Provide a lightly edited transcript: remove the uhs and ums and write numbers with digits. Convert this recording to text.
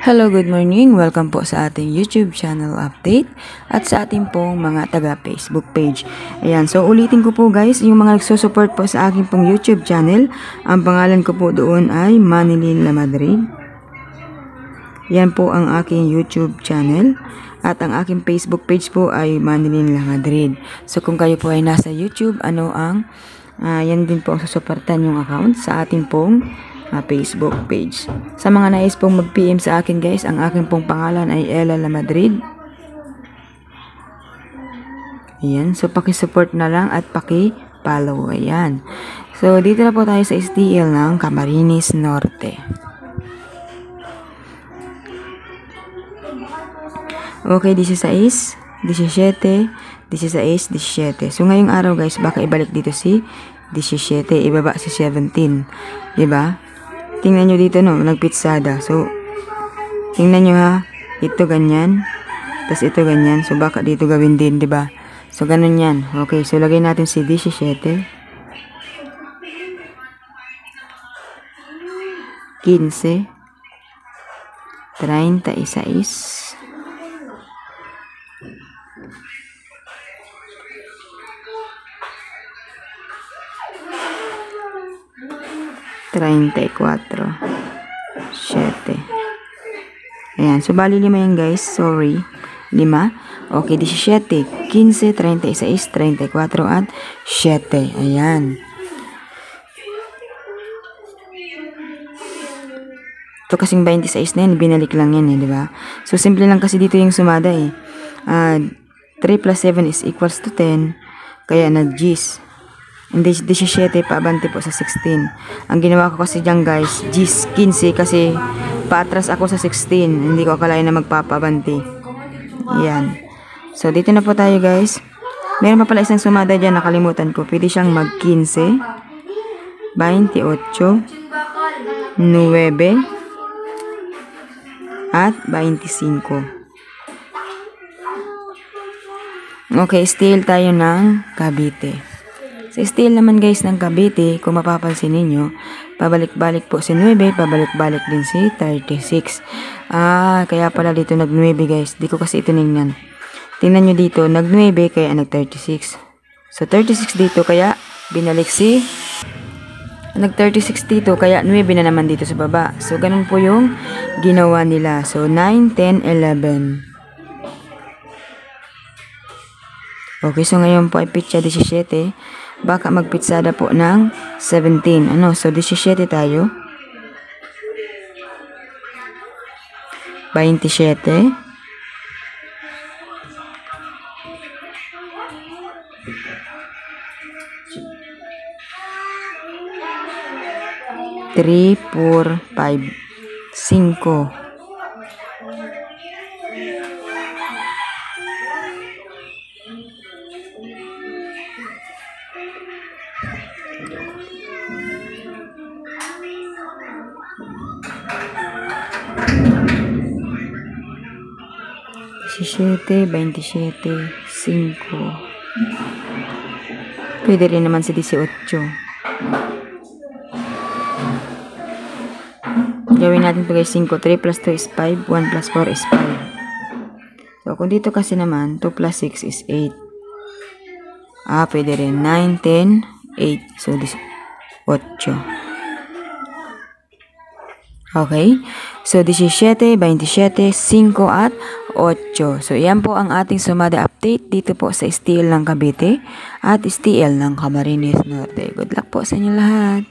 Hello, good morning. Welcome po sa ating YouTube channel update at sa ating pong mga taga Facebook page. Ayan, so ulitin ko po guys, yung mga nagsusupport po sa aking pong YouTube channel, ang pangalan ko po doon ay Manilyn Lamadrid. Yan po ang aking YouTube channel at ang aking Facebook page po ay Manilyn Lamadrid. So kung kayo po ay nasa YouTube, yan din po ang susuportan yung account sa ating pong Facebook page. Sa mga nais pong mag-PM sa akin guys, ang aking pong pangalan ay Ella Lamadrid. Ayan, so paki-support na lang at paki-follow. Ayan. So dito na po tayo sa STL ng Camarines Norte. Okay, 16, 17, 16, 17. So ngayong araw guys, baka ibalik dito si 17, ibaba si 17. Diba? Tingnan nyo dito no, nagpitsada. So, tingnan nyo ha. Ito ganyan. Tapos ito ganyan. So, baka dito gawin din, diba? So, ganun yan. Okay, so lagay natin si 17. 15. 36. 34, 7. Ayan. So, bali 5 yan guys. Sorry. 5. Okay, 17, 15, 36, 34, at 7. Ayan. Ito kasing 26 na yan. Binalik lang yan di ba? So, simple lang kasi dito yung sumada 3 plus 7 is equals to 10. Kaya nag-G's. Hindi 17, paabante po sa 16. Ang ginawa ko kasi dyan guys, 15 kasi paatras ako sa 16. Hindi ko akalain na magpapabante. Yan. So, dito na po tayo guys. Meron pa pala isang sumada dyan, nakalimutan ko. Pwede siyang mag 15, 28, 9, at 25. Okay, still tayo ng Cavite. Sa style naman guys ng Cavite, kung mapapansin ninyo, pabalik-balik po si 9, pabalik-balik din si 36. Kaya pala dito nag-9 guys. Di ko kasi ito ningnan. Tingnan nyo dito, nag-9 kaya nag-36. So 36 dito kaya binalik si nag-36 dito kaya 9 na naman dito sa baba. So ganun po yung ginawa nila. So 9, 10, 11. Okay, so ngayon po ay pitsa 17. Baka magpitsada po ng 17. So 17 tayo. 27. 3, 4, 5, 5. 17, 27, 5. Pwede rin naman si 18. Gawin natin ito guys, 5. 3 plus 2 is 5. 1 plus 4 is 5. So, kung dito kasi naman, 2 plus 6 is 8. Pwede rin. 9, 10, 8. So, 8. Okay? So, 17, 27, 5, at 8. So, yan po ang ating sumada update dito po sa STL ng Cavite at STL ng Camarines Norte. Good luck po sa inyo lahat.